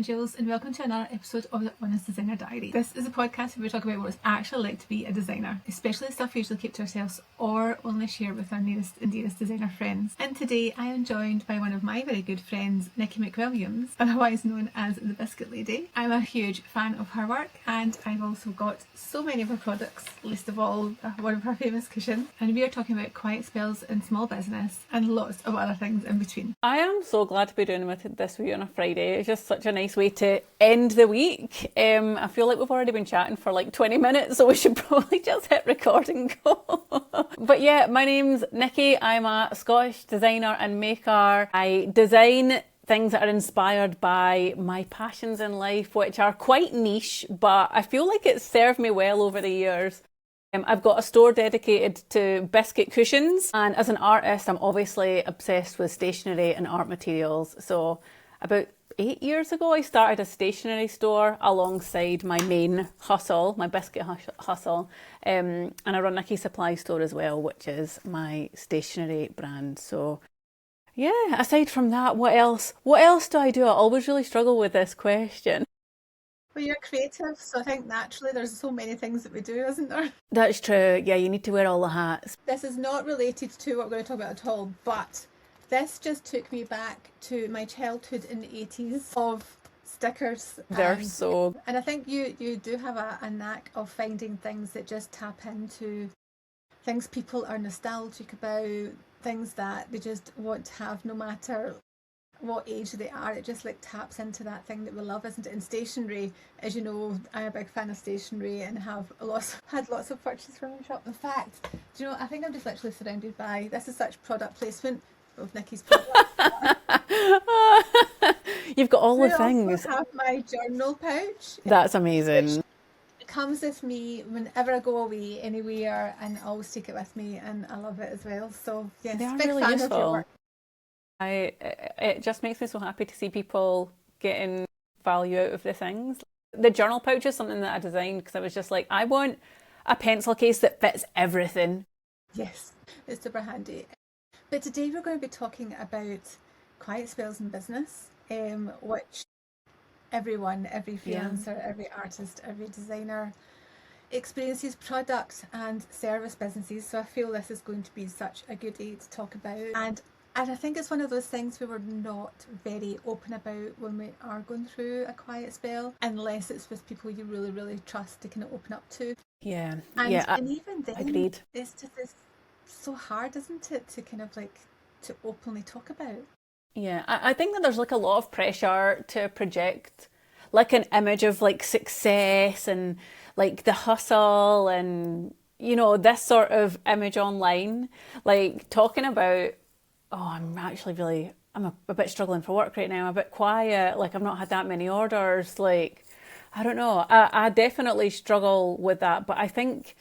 Jules, and welcome to another episode of the Honest Designer Diary. This is a podcast where we talk about what it's actually like to be a designer, especially the stuff we usually keep to ourselves or only share with our nearest and dearest designer friends. And today I am joined by one of my very good friends, Nikki McWilliams, otherwise known as the Biscuit Lady. I'm a huge fan of her work, and I've also got so many of her products, least of all one of her famous cushions, and we are talking about quiet spells in small business and lots of other things in between. I am so glad to be doing this with you on a Friday. It's just such a nice way to end the week. I feel like we've already been chatting for like 20 minutes, so we should probably just hit record and go. But yeah, my name's Nikki. I'm a Scottish designer and maker. I design things that are inspired by my passions in life, which are quite niche, but I feel like it's served me well over the years. I've got a store dedicated to biscuit cushions, and as an artist I'm obviously obsessed with stationery and art materials. So about 8 years ago I started a stationery store alongside my main hustle, my biscuit hustle, and I run Nikki Supply Store as well, which is my stationery brand. So yeah, aside from that, what else do I do? I always really struggle with this question. Well, you're creative, so I think naturally there's so many things that we do, isn't there? That's true. Yeah, you need to wear all the hats. This is not related to what we're going to talk about at all, but this just took me back to my childhood in the 80s of stickers. They're so... And I think you do have a knack of finding things that just tap into things people are nostalgic about, things that they just want to have no matter what age they are. It just like taps into that thing that we love, isn't it? In stationery, as you know, I'm a big fan of stationery and have had lots of purchases from the shop. In fact, do you know, I think I'm just literally surrounded by, this is such product placement of Nikki's products. You've got all the things. I also have my journal pouch. That's amazing. It comes with me whenever I go away anywhere, and I always take it with me, and I love it as well. So yes, they are big really fan useful. of your work. It just makes me so happy to see people getting value out of the things. The journal pouch is something that I designed because I was just like, I want a pencil case that fits everything. Yes, it's super handy. But today we're going to be talking about quiet spells in business, which everyone, every freelancer, every artist, every designer experiences product and service businesses. So I feel this is going to be such a good day to talk about. And I think it's one of those things we were not very open about when we are going through a quiet spell, unless it's with people you really, really trust to kind of open up to. Yeah, and even then, agreed. It's so hard, isn't it, to kind of like to openly talk about. Yeah, I think that there's like a lot of pressure to project like an image of like success and like the hustle and, you know, this sort of image online. Like talking about, I'm a bit struggling for work right now, I'm a bit quiet, like I've not had that many orders, like, I don't know. I definitely struggle with that, but I think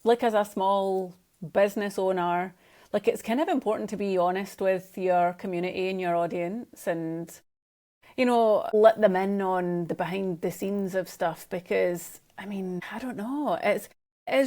like as a small business owner, like it's kind of important to be honest with your community and your audience and, you know, let them in on the behind the scenes of stuff, because I mean, I don't know, it's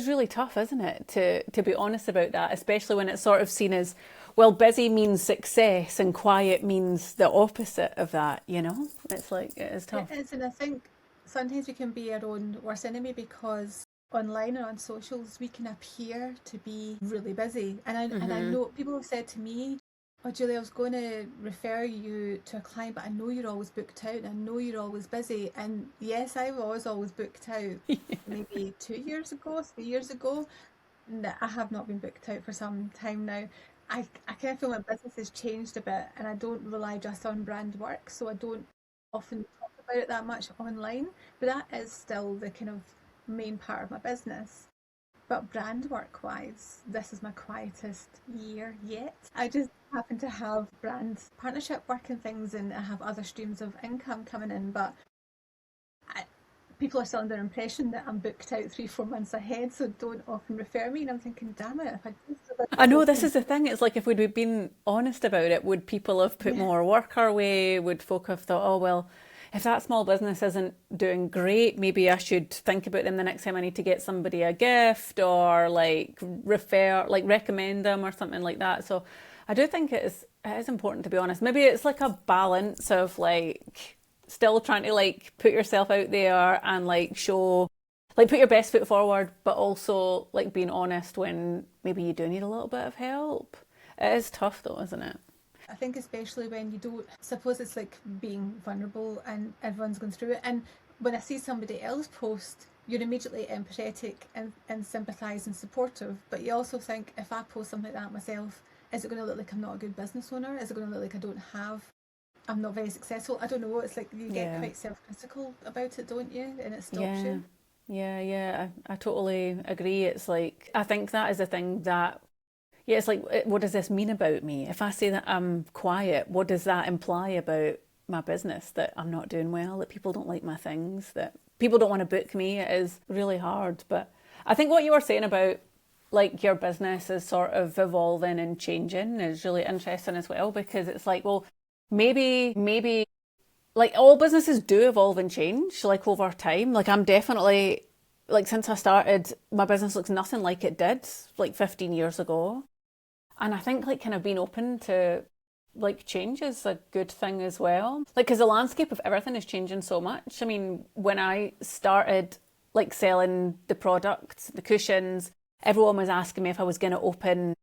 really tough, isn't it, to be honest about that, especially when it's sort of seen as, well, busy means success and quiet means the opposite of that, you know? It's like, it is tough. It is, and I think sometimes we can be our own worst enemy, because online or on socials we can appear to be really busy. And I know people have said to me, oh Julie, I was going to refer you to a client, but I know you're always booked out and I know you're always busy. And yes, I was always booked out. Maybe 2 years ago, 3 years ago. No, I have not been booked out for some time now. I kind of feel my business has changed a bit, and I don't rely just on brand work, so I don't often talk about it that much online, but that is still the kind of main part of my business. But brand work wise, this is my quietest year yet. I just happen to have brand partnership work and things, and I have other streams of income coming in, but people are still under the impression that I'm booked out 3-4 months ahead, so don't often refer me. And I'm thinking, damn it, if I know, this is the thing. It's like, if we'd been honest about it, would people have put more work our way? Would folk have thought, oh well, if that small business isn't doing great, maybe I should think about them the next time I need to get somebody a gift, or like recommend them or something like that. So I do think it is important to be honest. Maybe it's like a balance of like still trying to like put yourself out there and like show, like put your best foot forward, but also like being honest when maybe you do need a little bit of help. It is tough though, isn't it? I think especially when you don't, suppose it's like being vulnerable and everyone's going through it. And when I see somebody else post, you're immediately empathetic and sympathise and supportive. But you also think, if I post something like that myself, is it going to look like I'm not a good business owner? Is it going to look like I'm not very successful? I don't know. It's like you get quite self-critical about it, don't you? And it stops you. Yeah, I totally agree. It's like, I think that is the thing that, yeah, it's like, what does this mean about me? If I say that I'm quiet, what does that imply about my business? That I'm not doing well, that people don't like my things, that people don't want to book me? It is really hard. But I think what you were saying about like your business is sort of evolving and changing is really interesting as well, because it's like, well, maybe like all businesses do evolve and change like over time. Like I'm definitely, like since I started, my business looks nothing like it did like 15 years ago. And I think like kind of being open to like change is a good thing as well. Like, because the landscape of everything is changing so much. I mean, when I started like selling the products, the cushions, everyone was asking me if I was going to open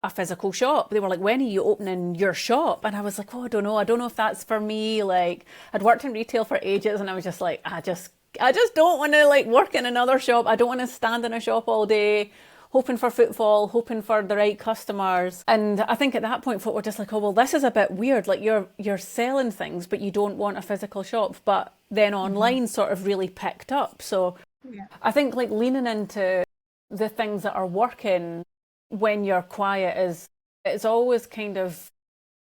a physical shop. They were like, when are you opening your shop? And I was like, oh, I don't know. I don't know if that's for me. Like, I'd worked in retail for ages and I was just like, I just don't want to like work in another shop. I don't want to stand in a shop all day hoping for footfall, hoping for the right customers. And I think at that point folk were just like, oh, well, this is a bit weird. Like you're selling things, but you don't want a physical shop. But then online sort of really picked up. So I think like leaning into the things that are working when you're quiet it's always kind of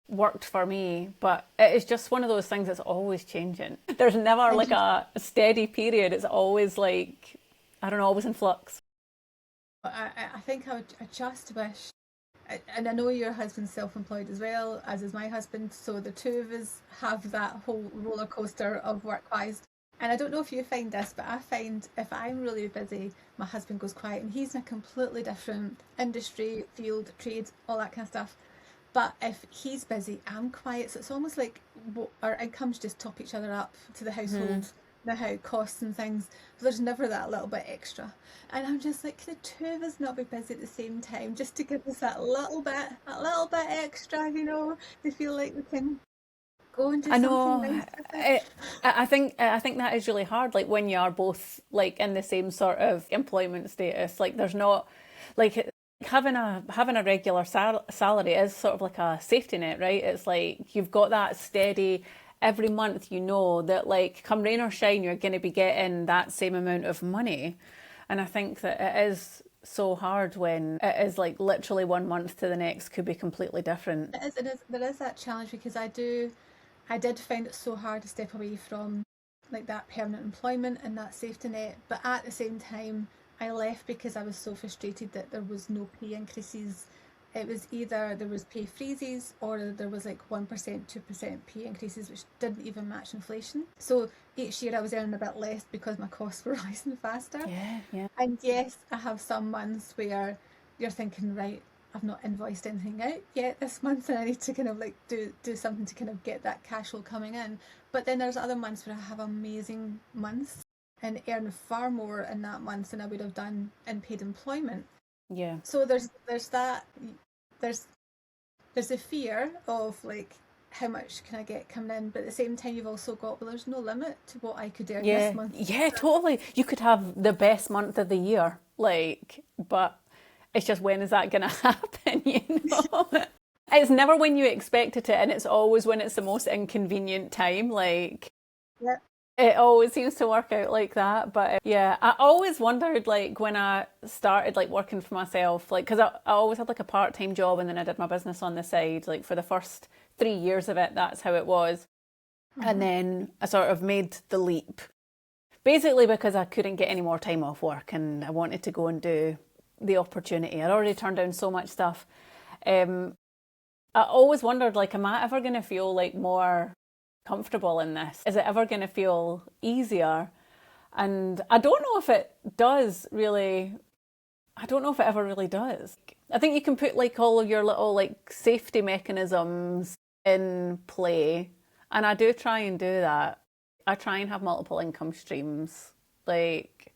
worked for me, but it is just one of those things that's always changing. There's never like a steady period. It's always like, I don't know, always in flux. I think I just wish, and I know your husband's self-employed as well, as is my husband, so the two of us have that whole roller coaster of work-wise. And I don't know if you find this, but I find if I'm really busy, my husband goes quiet, and he's in a completely different industry, field, trade, all that kind of stuff. But if he's busy, I'm quiet. So it's almost like our incomes just top each other up to the household, the how costs and things. So there's never that little bit extra. And I'm just like, can the two of us not be busy at the same time, just to give us that little bit extra, to feel like we can go and do I something know. nice. I think that is really hard. Like when you are both like in the same sort of employment status, like there's not like having a regular salary is sort of like a safety net, right? It's like you've got that steady every month. You know that like come rain or shine, you're going to be getting that same amount of money. And I think that it is so hard when it is like literally 1 month to the next could be completely different. It is. There is that challenge because I did find it so hard to step away from like that permanent employment and that safety net. But at the same time, I left because I was so frustrated that there was no pay increases. It was either there was pay freezes or there was like 1%, 2% pay increases, which didn't even match inflation. So each year I was earning a bit less because my costs were rising faster. Yeah. And yes, I have some months where you're thinking, right, I've not invoiced anything out yet this month and I need to kind of like do something to kind of get that cash flow coming in. But then there's other months where I have amazing months and earn far more in that month than I would have done in paid employment. Yeah. So there's a fear of like how much can I get coming in, but at the same time you've also got, well, there's no limit to what I could earn this month. Yeah, totally. You could have the best month of the year, like, but it's just when is that going to happen, It's never when you expected it, and it's always when it's the most inconvenient time, like. Yeah. It always seems to work out like that. But yeah, I always wondered, like, when I started, like, working for myself, like, because I always had, like, a part-time job and then I did my business on the side. Like, for the first 3 years of it, that's how it was. And then I sort of made the leap. Basically because I couldn't get any more time off work and I wanted to go and do the opportunity. I'd already turned down so much stuff. I always wondered, like, am I ever going to feel, like, more comfortable in this? Is it ever going to feel easier? And I don't know if it does really. I don't know if it ever really does. I think you can put like all of your little like safety mechanisms in play, and I do try and do that. I try and have multiple income streams. Like,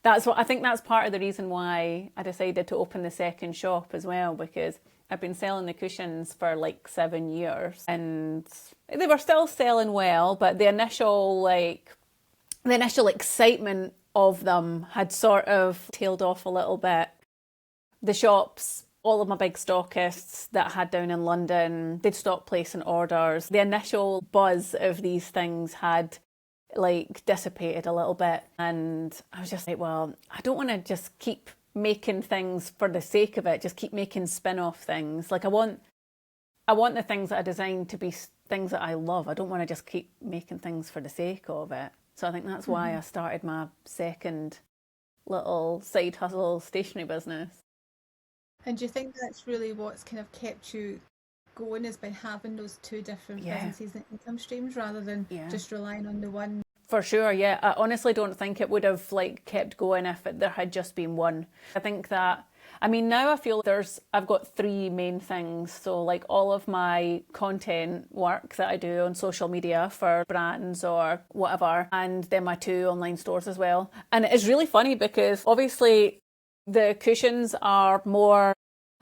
that's what I think that's part of the reason why I decided to open the second shop as well, because I've been selling the cushions for like 7 years and they were still selling well, but the initial excitement of them had sort of tailed off a little bit. The shops, all of my big stockists that I had down in London, they'd stopped placing orders. The initial buzz of these things had like dissipated a little bit, and I was just like, well, I don't want to just keep making things for the sake of it, just keep making spin-off things. Like I want the things that I design to be things that I love. I don't want to just keep making things for the sake of it. So I think that's why I started my second little side hustle stationery business. And do you think that's really what's kind of kept you going, is by having those two different businesses and income streams rather than just relying on the one? For sure, yeah. I honestly don't think it would have like kept going if there had just been one. I think that, I mean, now I feel I've got three main things. So like all of my content work that I do on social media for brands or whatever, and then my two online stores as well. And it's really funny because obviously the cushions are more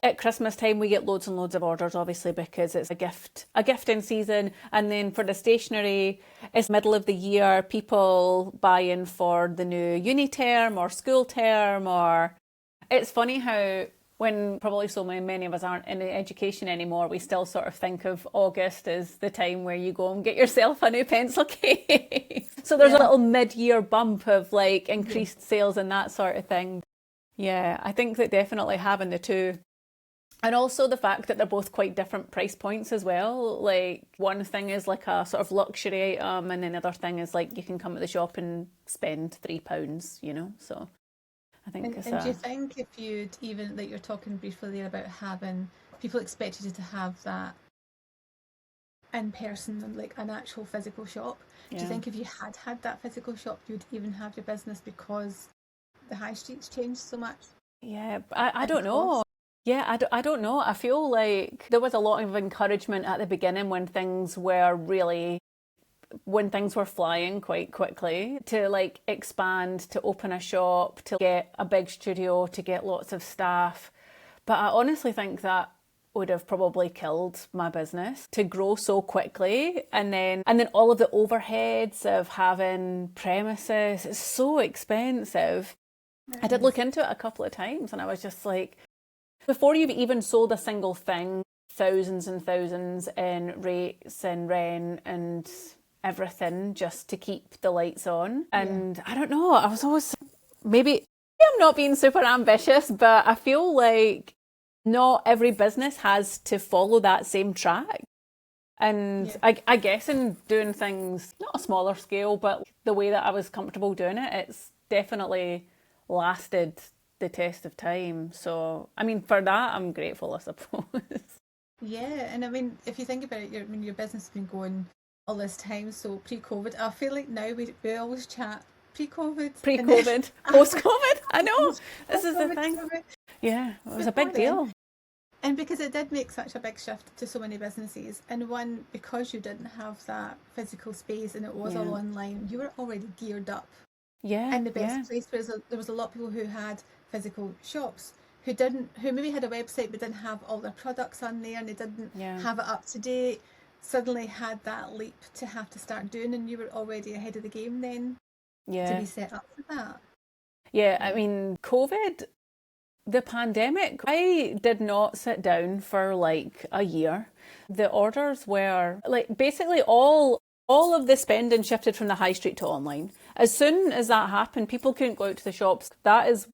at Christmas time. We get loads and loads of orders, obviously, because it's a gifting season. And then for the stationery, it's middle of the year, people buying for the new uni term or school term. Or it's funny how when probably so many of us aren't in education anymore, we still sort of think of August as the time where you go and get yourself a new pencil case. So there's a little mid-year bump of like increased sales and that sort of thing. Yeah, I think that definitely having the two. And also the fact that they're both quite different price points as well. Like one thing is like a sort of luxury item, and then the other thing is like you can come to the shop and spend £3, you know? So I think And do you think if you'd even, like you're talking briefly there about having, people expected you to have that in person, like an actual physical shop. Do you think if you had that physical shop, you'd even have your business because the high streets changed so much? Yeah, I don't know. Yeah, I don't know. I feel like there was a lot of encouragement at the beginning when things were flying quite quickly, to like expand, to open a shop, to get a big studio, to get lots of staff. But I honestly think that would have probably killed my business to grow so quickly, and then all of the overheads of having premises, it's so expensive. I did look into it a couple of times and I was just like, before you've even sold a single thing, thousands and thousands in rates and rent and everything just to keep the lights on. And I don't know, I was always, maybe I'm not being super ambitious, but I feel like not every business has to follow that same track. And I guess in doing things, not a smaller scale, but the way that I was comfortable doing it, it's definitely lasted the test of time. So, I mean, for that, I'm grateful, I suppose. Yeah, and I mean, if you think about it, your business has been going all this time, so pre-COVID, I feel like now we always chat pre-COVID. Pre-COVID, post-COVID, I know, this is the thing. Yeah, it was a big deal. And because it did make such a big shift to so many businesses, and one, because you didn't have that physical space and it was all online, you were already geared up. Yeah. In the best place, whereas there was a lot of people who had physical shops who maybe had a website but didn't have all their products on there, and they didn't have it up to date, suddenly had that leap to have to start doing, and you were already ahead of the game then to be set up for that. Yeah, I mean, COVID, the pandemic, I did not sit down for like a year. The orders were like basically all of the spending shifted from the high street to online. As soon as that happened, people couldn't go out to the shops. That is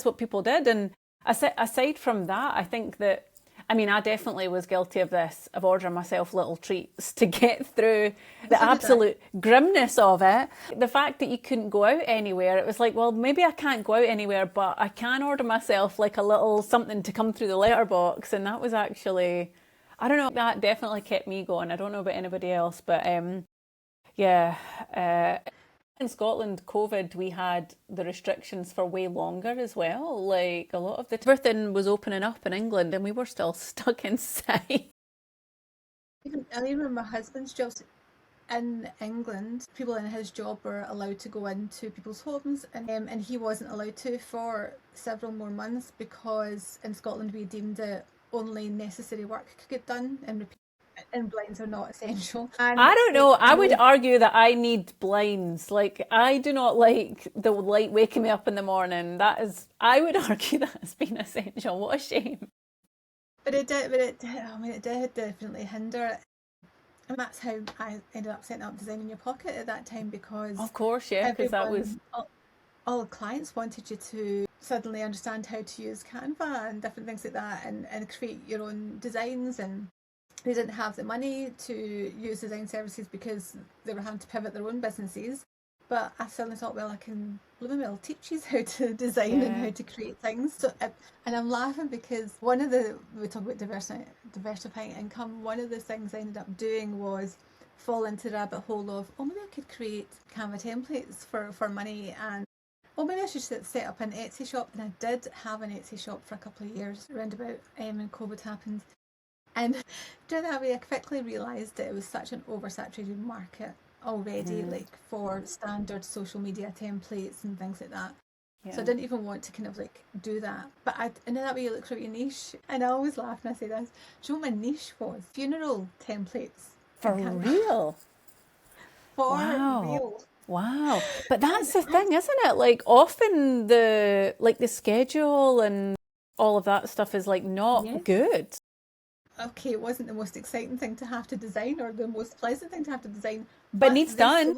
what people did. And aside from that, I think that, I mean, I definitely was guilty of this, of ordering myself little treats to get through the absolute grimness of it. The fact that you couldn't go out anywhere, it was like, well, maybe I can't go out anywhere, but I can order myself like a little something to come through the letterbox. And that was actually, I don't know, that definitely kept me going. I don't know about anybody else, but in Scotland, COVID, we had the restrictions for way longer as well. Like a lot of everything was opening up in England and we were still stuck inside. I remember my husband's job, in England, people in his job were allowed to go into people's homes, and he wasn't allowed to for several more months because in Scotland we deemed it only necessary work could get done, and blinds are not essential. And I don't know. I would argue that I need blinds. Like, I do not like the light waking me up in the morning. I would argue that has been essential. What a shame. But it did. I mean, it did definitely hinder. And that's how I ended up setting up Design in Your Pocket at that time, because Of course, yeah, because that was all the clients wanted you to suddenly understand how to use Canva and different things like that, and create your own designs, and they didn't have the money to use design services because they were having to pivot their own businesses. But I suddenly thought, well, I can blooming teach you how to design and how to create things. So, and I'm laughing because we talk about diversifying income. One of the things I ended up doing was fall into the rabbit hole of, maybe I could create Canva templates for money, and maybe I should set up an Etsy shop. And I did have an Etsy shop for a couple of years, around about when COVID happened. And doing that way, I quickly realised that it was such an oversaturated market already, like for standard social media templates and things like that. Yeah. So I didn't even want to kind of like do that. But and in that way you look for your niche. And I always laugh and I say this. Do you know what my niche was? Funeral templates. For real? For real. Wow. But that's the thing, isn't it? Like often the schedule and all of that stuff is like not good. Okay, it wasn't the most exciting thing to have to design or the most pleasant thing to have to design. But needs done.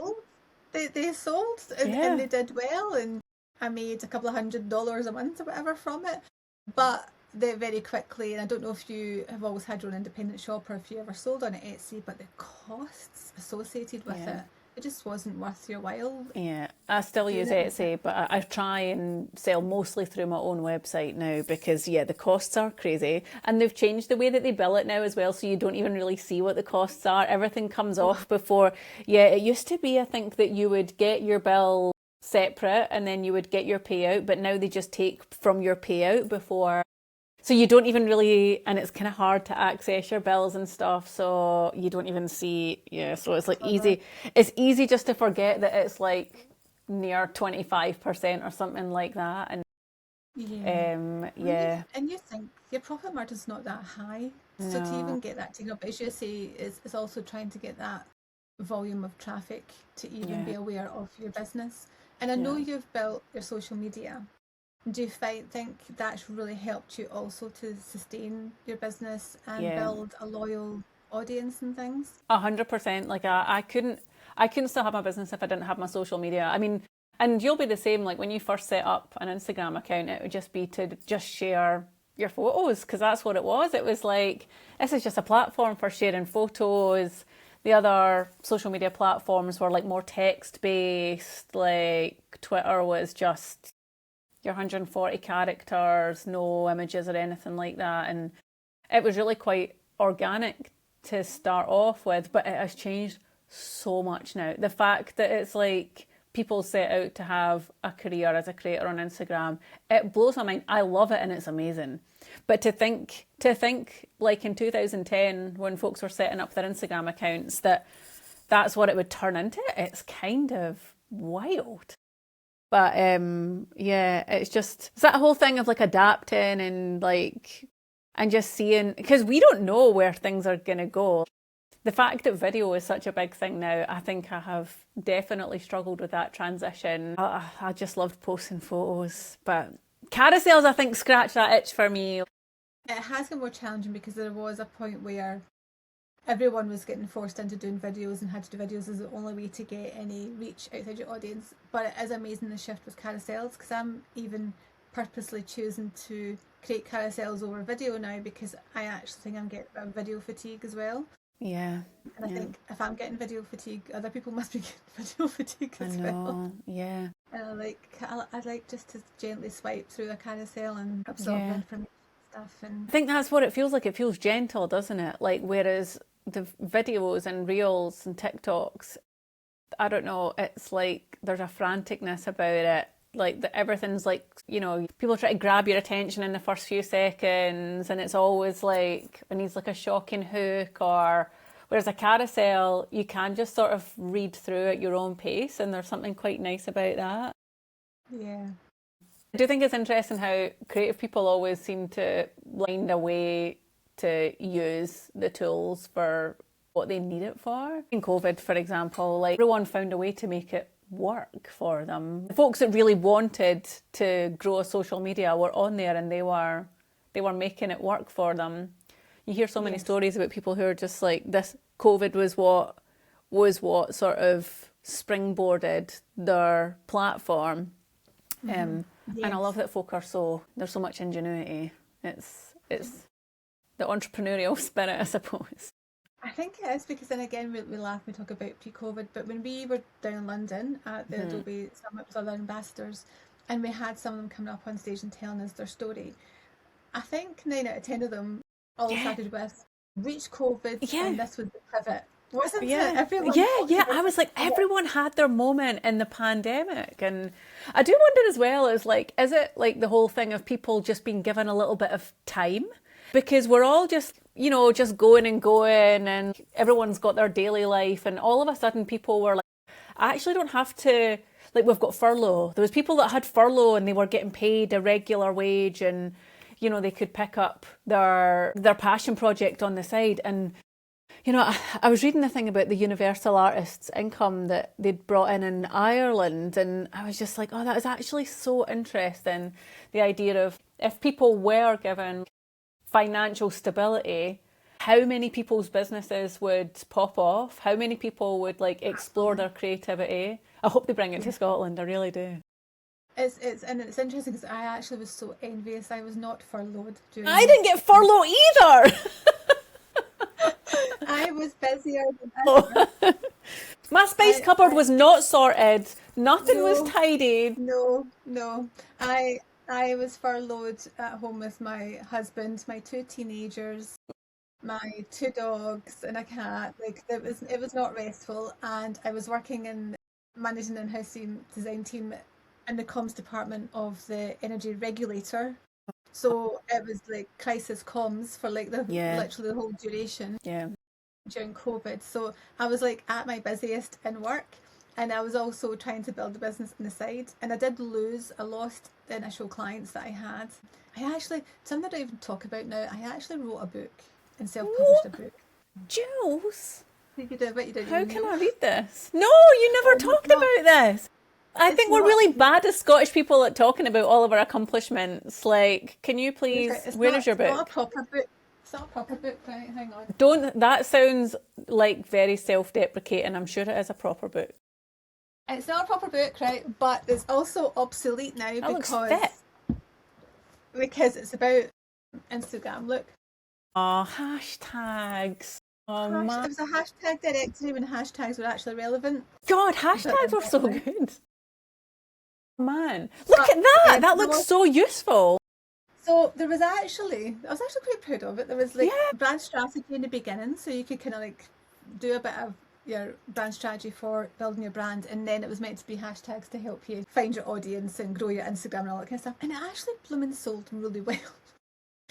They sold and they did well, and I made a couple of $100 a month or whatever from it. But they very quickly, and I don't know if you have always had your own independent shop or if you ever sold on Etsy, but the costs associated with it just wasn't worth your while. Yeah, I still use Etsy, but I try and sell mostly through my own website now because, the costs are crazy. And they've changed the way that they bill it now as well, so you don't even really see what the costs are. Everything comes off before. Yeah, it used to be, I think, that you would get your bill separate and then you would get your payout, but now they just take from your payout before. So you don't even really, and it's kind of hard to access your bills and stuff, so you don't even see, so it's like easy. It's easy just to forget that it's like near 25% or something like that. And and you think your profit margin's not that high, so to even get that taken up, as you say, it's also trying to get that volume of traffic to even be aware of your business. And I know you've built your social media. Do you think that's really helped you also to sustain your business and build a loyal audience and things? 100%. Like I couldn't still have my business if I didn't have my social media. I mean, and you'll be the same. Like when you first set up an Instagram account, it would just be to just share your photos, because that's what it was. It was like, this is just a platform for sharing photos. The other social media platforms were like more text based. Like Twitter was just your 140 characters, no images or anything like that. And it was really quite organic to start off with, but it has changed so much now. The fact that it's like people set out to have a career as a creator on Instagram, it blows my mind. I love it and it's amazing. But to think like in 2010 when folks were setting up their Instagram accounts, that's what it would turn into, it's kind of wild. But it's that whole thing of like adapting and just seeing, because we don't know where things are going to go. The fact that video is such a big thing now, I think I have definitely struggled with that transition. I just loved posting photos, but carousels, I think, scratch that itch for me. It has been more challenging because there was a point where everyone was getting forced into doing videos and had to do videos as the only way to get any reach outside your audience. But it is amazing the shift with carousels, because I'm even purposely choosing to create carousels over video now, because I actually think I'm getting a video fatigue as well. Yeah. And I think if I'm getting video fatigue, other people must be getting video fatigue as well. Yeah. And I like just to gently swipe through a carousel and absorb information stuff. And I think that's what it feels like. It feels gentle, doesn't it? Like, whereas the videos and reels and TikToks, I don't know, it's like there's a franticness about it. Like everything's like, people try to grab your attention in the first few seconds, and it's always like it needs like a shocking hook, or Whereas a carousel, you can just sort of read through at your own pace, and there's something quite nice about that. Yeah. I do think it's interesting how creative people always seem to find a way to use the tools for what they need it for. In COVID, for example, like everyone found a way to make it work for them. The folks that really wanted to grow a social media were on there, and they were making it work for them. You hear so many stories about people who are just like, this COVID was what sort of springboarded their platform. And I love that folk there's so much ingenuity. It's the entrepreneurial spirit, I suppose. I think it is, because then again we laugh, we talk about pre-COVID, but when we were down in London at the Adobe Summit with other ambassadors, and we had some of them coming up on stage and telling us their story, I think 9 out of 10 of them all started with reach COVID, and this was the pivot. Wasn't it? Everyone I was like, everyone had their moment in the pandemic. And I do wonder as well, is it like the whole thing of people just being given a little bit of time? Because we're all just, just going, and everyone's got their daily life. And all of a sudden people were like, I actually don't have to, like, we've got furlough. There was people that had furlough and they were getting paid a regular wage, and, they could pick up their passion project on the side. And I was reading the thing about the universal artist's income that they'd brought in Ireland, and I was just like, oh, that is actually so interesting. The idea of, if people were given financial stability, how many people's businesses would pop off? How many people would explore their creativity? I hope they bring it to Scotland, I really do. It's interesting, because I actually was so envious. I was not furloughed during I didn't get furlough either. I was busier than ever. My space cupboard was not sorted. Nothing was tidied. No. I was furloughed at home with my husband, my 2 teenagers, my 2 dogs, and a cat. It was not restful, and I was working in managing an in-house design team in the comms department of the energy regulator. So it was like crisis comms for literally the whole duration during COVID. So I was at my busiest in work, and I was also trying to build the business on the side. And I lost the initial clients that I had. I actually, something I don't even talk about now, I actually wrote a book and self-published a book. Jules? You did, but you didn't. How can I read this? No, you never talked about this. I think we're really bad as Scottish people at talking about all of our accomplishments. Can you please, where is your book? It's not a proper book. It's not a proper book, right? Hang on. That sounds very self-deprecating. I'm sure it is a proper book. It's not a proper book, right? But it's also obsolete now because it's about Instagram. Look. Oh, hashtags. Oh, man. It was a hashtag directory when hashtags were actually relevant. God, hashtags were so good. Man, look at that. That looks so useful. So I was actually quite proud of it. There was brand strategy in the beginning, so you could kind of do a bit of your brand strategy for building your brand, and then it was meant to be hashtags to help you find your audience and grow your Instagram and all that kind of stuff. And it actually blooming sold really well.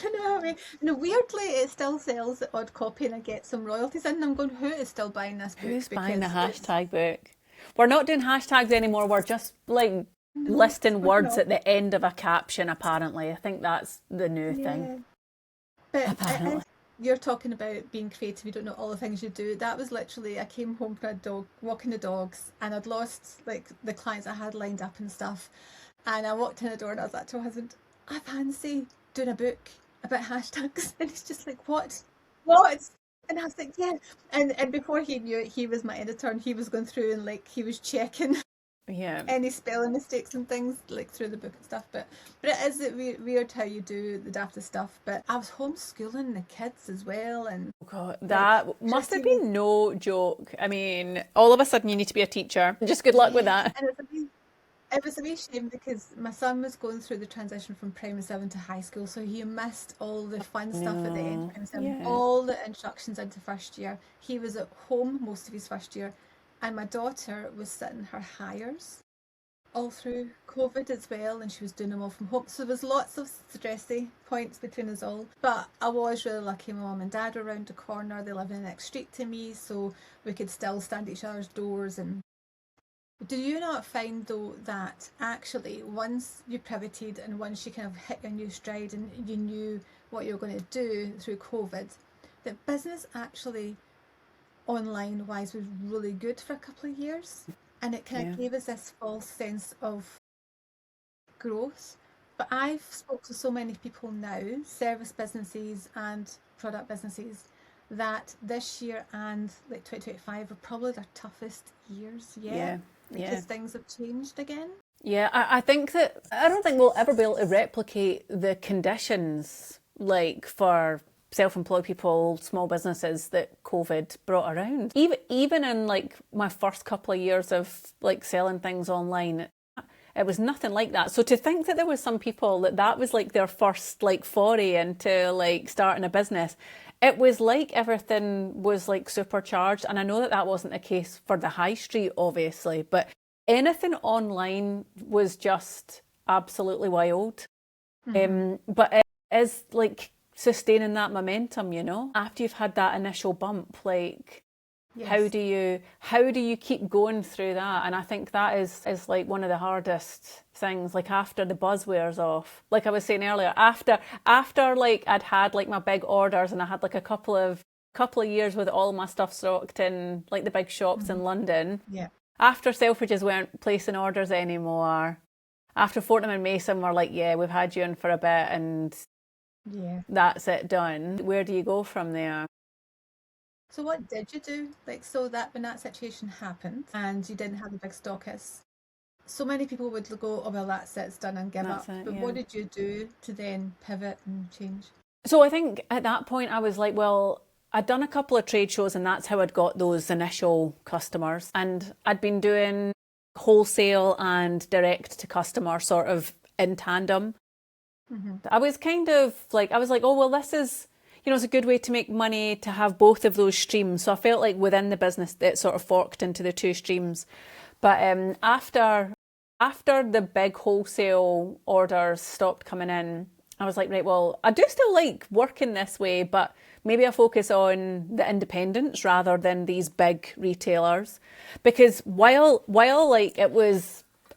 You know what I mean? And weirdly, it still sells the odd copy, and I get some royalties in. And I'm going, who is still buying this book? Who's buying the hashtag book? We're not doing hashtags anymore. We're just listing words at the end of a caption, apparently. I think that's the new thing. But apparently. You're talking about being creative, you don't know all the things you do. That was literally, I came home from walking the dogs, and I'd lost the clients I had lined up and stuff. And I walked in the door and I was like to my husband, I fancy doing a book about hashtags. And he's just like, what? And I was like, yeah. And before he knew it, he was my editor, and he was going through and he was checking any spelling mistakes and things through the book and stuff. But it is weird how you do the daftest stuff. But I was homeschooling the kids as well, and God, that must have been no joke. I mean, all of a sudden you need to be a teacher. Just good luck with that. And it was a wee shame, because my son was going through the transition from primary 7 to high school, so he missed all the fun stuff at the end of primary 7, all the introductions into first year. He was at home most of his first year, and my daughter was sitting her hires, all through COVID as well, and she was doing them all from home. So there was lots of stressy points between us all. But I was really lucky. My mum and dad were around the corner. They live in the next street to me, so we could still stand at each other's doors. And do you not find though that actually once you pivoted and once you kind of hit your new stride and you knew what you were going to do through COVID, that business actually online wise was really good for a couple of years, and it kind of gave us this false sense of growth. But I've spoke to so many people now, service businesses and product businesses, that this year and like 2025 are probably their toughest years yet, because things have changed again. Yeah, I think that I don't think we'll ever be able to replicate the conditions like for self-employed people, small businesses that COVID brought around. Even in like my first couple of years of like selling things online, it was nothing like that. So to think that there was some people that was like their first like foray into like starting a business, it was like everything was like supercharged. And I know that that wasn't the case for the high street, obviously, but anything online was just absolutely wild. But it is like sustaining that momentum, you know, after you've had that initial bump, like how do you keep going through that? And I think that is like one of the hardest things, like after the buzz wears off, like I was saying earlier, after like I'd had like my big orders and I had like a couple of years with all my stuff stocked in like the big shops in London. After Selfridges weren't placing orders anymore, after Fortnum and Mason were like, yeah, we've had you in for a bit and that's it, done. Where do you go from there? So what did you do? Like, so that when that situation happened and you didn't have the big stockists, so many people would go, oh, well, that's it, it's done and give up. But what did you do to then pivot and change? So I think at that point I was like, well, I'd done a couple of trade shows and that's how I'd got those initial customers. And I'd been doing wholesale and direct to customer sort of in tandem. I was kind of like, oh, well, this is, you know, it's a good way to make money to have both of those streams. So I felt like within the business it sort of forked into the two streams. But after the big wholesale orders stopped coming in, I was like, right, well, I do still like working this way, but maybe I focus on the independents rather than these big retailers. Because while like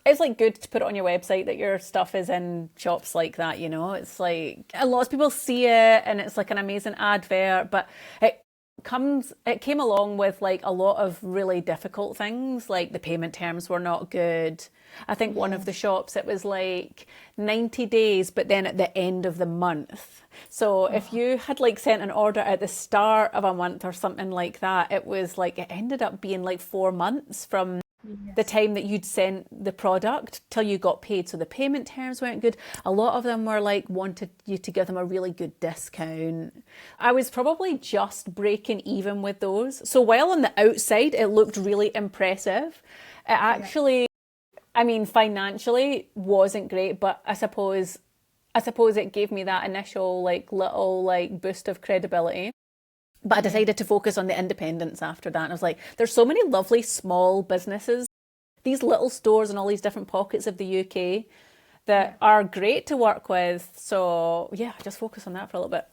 it's like good to put it on your website that your stuff is in shops like that, you know, it's like a lot of people see it and it's like an amazing advert, but it came along with like a lot of really difficult things, like the payment terms were not good. I think one of the shops, it was like 90 days, but then at the end of the month. So if you had like sent an order at the start of a month or something like that, it was like, it ended up being like 4 months from the time that you'd sent the product till you got paid. So the payment terms weren't good. A lot of them were like wanted you to give them a really good discount. I was probably just breaking even with those. So while on the outside it looked really impressive, it actually, I mean, financially wasn't great, but I suppose it gave me that initial like little like boost of credibility. But I decided to focus on the independents after that. And I was like, there's so many lovely small businesses, these little stores in all these different pockets of the UK that are great to work with. So yeah, just focus on that for a little bit.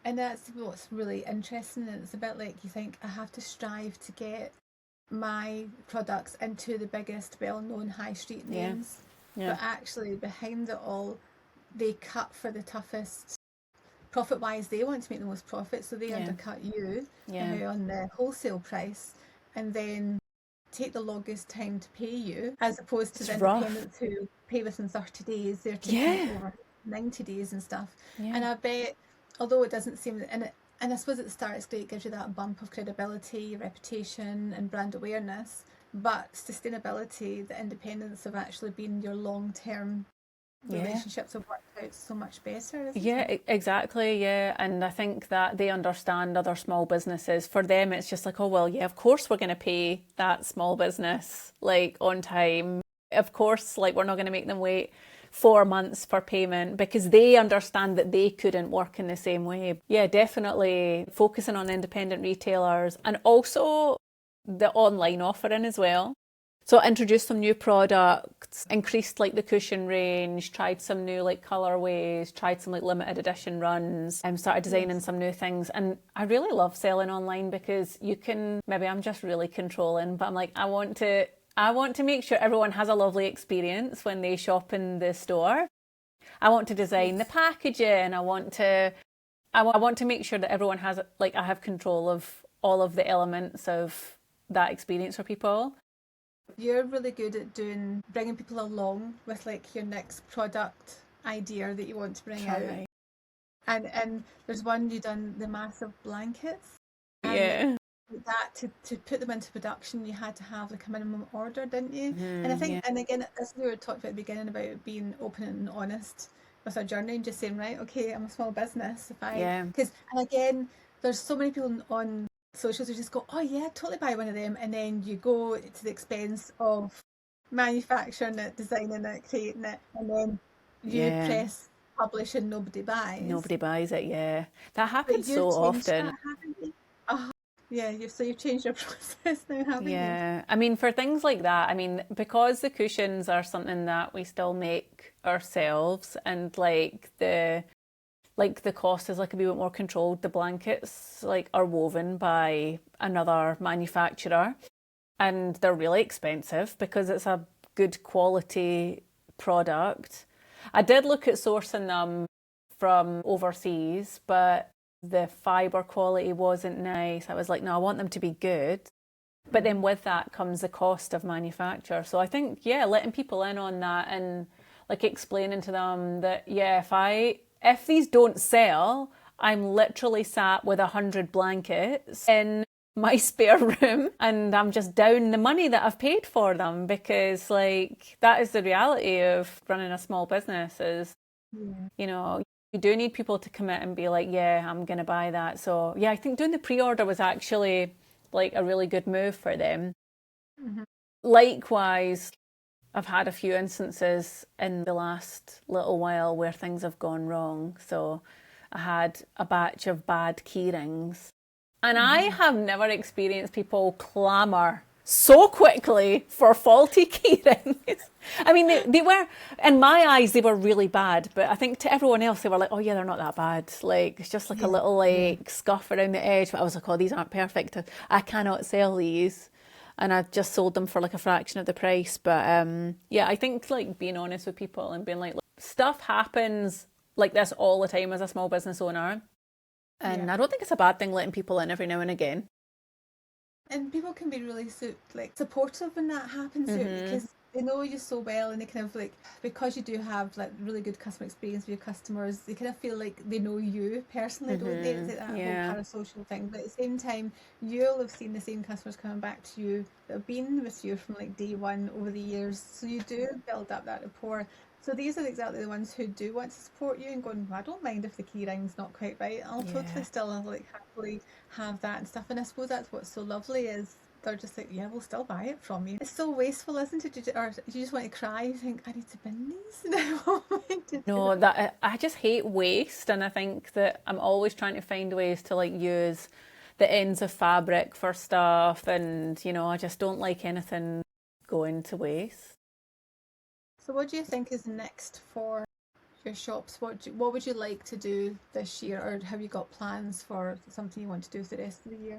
And that's what's really interesting. It's a bit like you think, I have to strive to get my products into the biggest well-known high street names. But actually behind it all, they cut for the toughest. Profit-wise, they want to make the most profit, so they undercut you on the wholesale price and then take the longest time to pay you, as opposed to the independents who pay within 30 days. They're taking over 90 days and stuff. And I bet, although it doesn't seem, and I suppose at the start it's great, it gives you that bump of credibility, reputation and brand awareness, but sustainability, the independents have actually been your long-term relationships have worked out so much better. Exactly. And I think that they understand other small businesses. For them it's just like, oh well, yeah, of course we're going to pay that small business like on time, of course, like we're not going to make them wait 4 months for payment, because they understand that they couldn't work in the same way. Definitely focusing on independent retailers and also the online offering as well. So I introduced some new products, increased like the cushion range, tried some new like colorways, tried some like limited edition runs, and started designing some new things. And I really love selling online because you can, maybe I'm just really controlling, but I'm like, I want to make sure everyone has a lovely experience when they shop in the store. I want to design the packaging. I want to make sure that everyone has, like, I have control of all of the elements of that experience for people. You're really good at bringing people along with like your next product idea that you want to bring out. And there's one you done, the massive blankets. Yeah. That to put them into production, you had to have like a minimum order, didn't you? And I think, and again, as we were talking about at the beginning about being open and honest with our journey and just saying, right, okay, I'm a small business. Because, and again, there's so many people on socials who just go, oh yeah, totally buy one of them, and then you go to the expense of manufacturing it, designing it, creating it, and then you press publish and nobody buys it. That happens so often. Yeah, you've changed your process now, haven't you? I mean, for things like that, I mean, because the cushions are something that we still make ourselves, and like the cost is like a bit more controlled. The blankets like are woven by another manufacturer, and they're really expensive because it's a good quality product. I did look at sourcing them from overseas, but the fibre quality wasn't nice. I was like, no, I want them to be good. But then with that comes the cost of manufacture. So I think, letting people in on that and like explaining to them that, if these don't sell, I'm literally sat with 100 blankets in my spare room and I'm just down the money that I've paid for them, because like that is the reality of running a small business is, you know, you do need people to commit and be like, yeah, I'm going to buy that. So yeah, I think doing the pre-order was actually like a really good move for them. Likewise, I've had a few instances in the last little while where things have gone wrong. So I had a batch of bad key rings, and I have never experienced people clamour so quickly for faulty key rings. I mean, they were, in my eyes, they were really bad, but I think to everyone else, they were like, oh yeah, they're not that bad. Like, it's just like a little like scuff around the edge. But I was like, oh, these aren't perfect. I cannot sell these. And I just sold them for like a fraction of the price. But I think like being honest with people and being like, look, stuff happens like this all the time as a small business owner. And I don't think it's a bad thing letting people in every now and again. And people can be really supportive when that happens because they know you so well, and they kind of like, because you do have like really good customer experience with your customers, they kind of feel like they know you personally, don't they? It's like that whole parasocial thing. But at the same time, you'll have seen the same customers coming back to you that have been with you from like day one over the years. So you do build up that rapport. So these are exactly the ones who do want to support you and going, well, I don't mind if the key ring's not quite right. I'll totally still like happily have that and stuff. And I suppose that's what's so lovely is they're just like, yeah, we'll still buy it from you. It's so wasteful, isn't it? Or you just want to cry. You think, I need to bin these. No, that I just hate waste, and I think that I'm always trying to find ways to like use the ends of fabric for stuff, and you know, I just don't like anything going to waste. So what do you think is next for your shops? What would you like to do this year, or have you got plans for something you want to do for the rest of the year?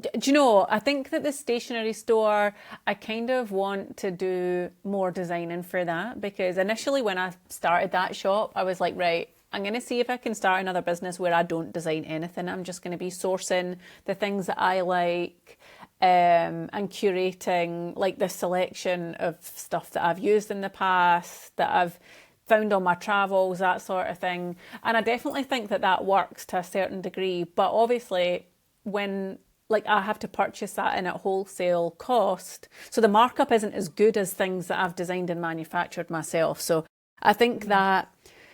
Do you know, I think that the stationery store, I kind of want to do more designing for that, because initially when I started that shop, I was like, right, I'm going to see if I can start another business where I don't design anything. I'm just going to be sourcing the things that I like, and curating like the selection of stuff that I've used in the past, that I've found on my travels, that sort of thing. And I definitely think that that works to a certain degree. But obviously, when like I have to purchase that in at wholesale cost, so the markup isn't as good as things that I've designed and manufactured myself. So I think that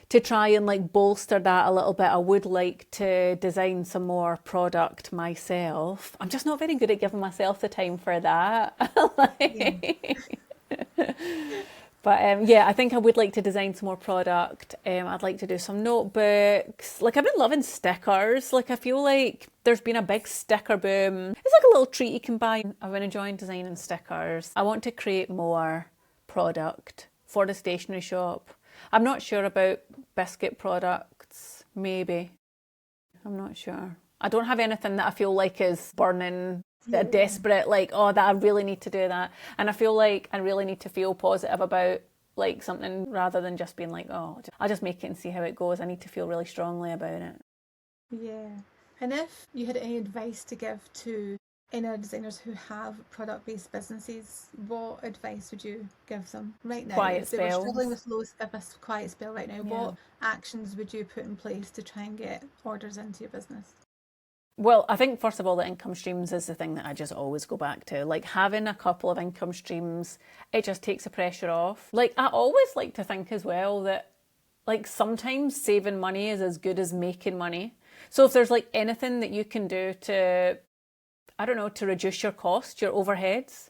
to try and like bolster that a little bit, I would like to design some more product myself. I'm just not very good at giving myself the time for that. But yeah, I think I would like to design some more product. I'd like to do some notebooks. Like, I've been loving stickers. Like, I feel like there's been a big sticker boom. It's like a little treat you can buy. I've been enjoying designing stickers. I want to create more product for the stationery shop. I'm not sure about biscuit products, maybe. I'm not sure. I don't have anything that I feel like is burning, desperate, like, oh, that I really need to do that. And I feel like I really need to feel positive about like something rather than just being like, oh, I'll just make it and see how it goes. I need to feel really strongly about it. Yeah. And if you had any advice to give to any other designers who have product-based businesses, what advice would you give them right now? Quiet if they were spells. struggling with a quiet spell right now, what actions would you put in place to try and get orders into your business? Well, I think first of all, the income streams is the thing that I just always go back to. Like, having a couple of income streams, it just takes the pressure off. Like, I always like to think as well that like sometimes saving money is as good as making money. So if there's like anything that you can do to, I don't know, to reduce your costs, your overheads.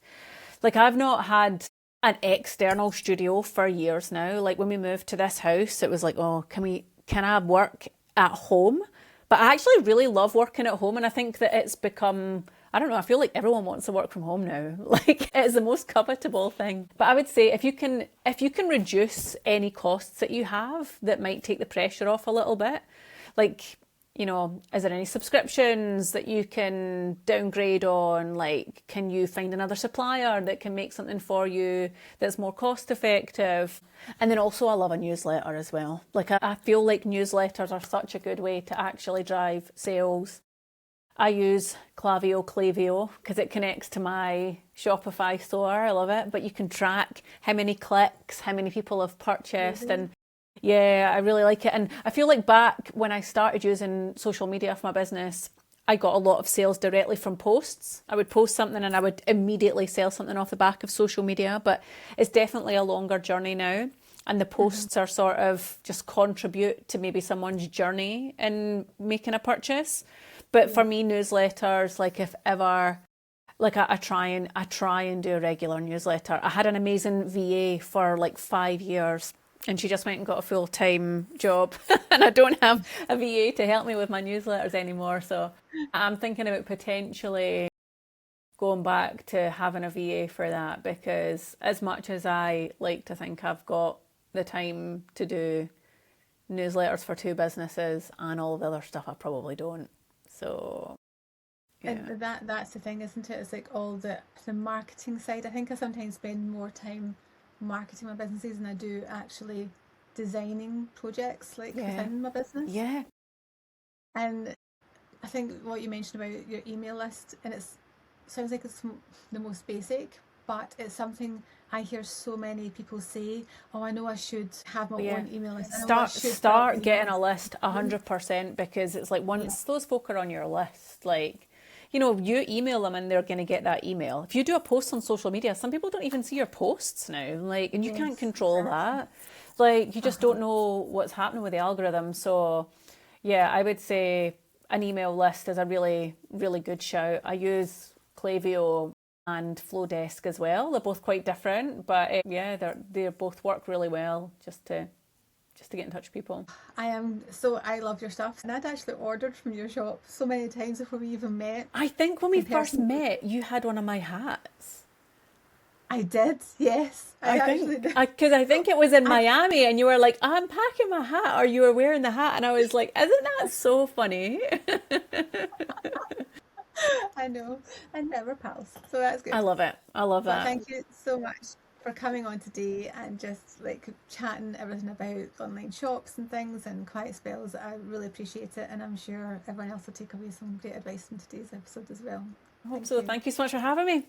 Like, I've not had an external studio for years now. Like, when we moved to this house, it was like, oh, can I work at home? But I actually really love working at home, and I think that it's become, I don't know, I feel like everyone wants to work from home now. Like, it's the most covetable thing. But I would say if you can reduce any costs that you have that might take the pressure off a little bit, like, you know, is there any subscriptions that you can downgrade on? Like, can you find another supplier that can make something for you that's more cost effective? And then also, I love a newsletter as well. Like, I feel like newsletters are such a good way to actually drive sales. I use Klaviyo because it connects to my Shopify store. I love it. But you can track how many clicks, how many people have purchased, and yeah, I really like it. And I feel like back when I started using social media for my business, I got a lot of sales directly from posts. I would post something and I would immediately sell something off the back of social media. But it's definitely a longer journey now. And the posts are sort of just contribute to maybe someone's journey in making a purchase. But for me, newsletters, like if ever, like I try and do a regular newsletter. I had an amazing VA for like 5 years. And she just went and got a full-time job. And I don't have a VA to help me with my newsletters anymore. So I'm thinking about potentially going back to having a VA for that, because as much as I like to think I've got the time to do newsletters for 2 businesses and all the other stuff, I probably don't. So yeah. And that's the thing, isn't it? It's like all the marketing side. I think I sometimes spend more time marketing my businesses than I do actually designing projects like within my business. Yeah. And I think what you mentioned about your email list, and it sounds like it's the most basic, but it's something I hear so many people say, oh, I know I should have my own email list. Start getting a list 100%, because it's like once those folk are on your list, like, you know, you email them and they're going to get that email. If you do a post on social media, some people don't even see your posts now. Like, and you can't control that. Like, you just don't know what's happening with the algorithm. So, yeah, I would say an email list is a really, really good shout. I use Klaviyo and Flowdesk as well. They're both quite different, but they both work really well just to get in touch with people. I love your stuff, and I'd actually ordered from your shop so many times before we even met. I think when we first met, you had one of my hats. I did, yes. Because I think it was in Miami, and you were like, I'm packing my hat, or you were wearing the hat, and I was like, isn't that so funny? I know, and never pals, so that's good. I love it. I love that. But thank you so much for coming on today and just like chatting everything about online shops and things and quiet spells. I really appreciate it, and I'm sure everyone else will take away some great advice from today's episode as well. I hope so. Thank you so much for having me.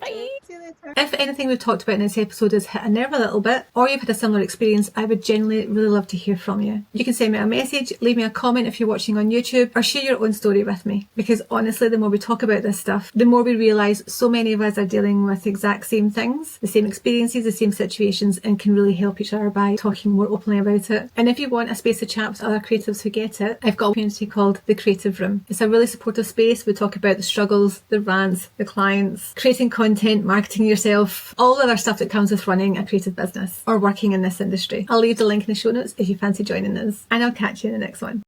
Bye. See you later. If anything we've talked about in this episode has hit a nerve a little bit, or you've had a similar experience, I would genuinely really love to hear from you. You can send me a message, leave me a comment if you're watching on YouTube, or share your own story with me. Because honestly, the more we talk about this stuff, the more we realise so many of us are dealing with the exact same things, the same experiences, the same situations, and can really help each other by talking more openly about it. And if you want a space to chat with other creatives who get it, I've got a community called The Creative Room. It's a really supportive space. We talk about the struggles, the rants, the clients, creating content, marketing yourself, all the other stuff that comes with running a creative business or working in this industry. I'll leave the link in the show notes if you fancy joining us, and I'll catch you in the next one.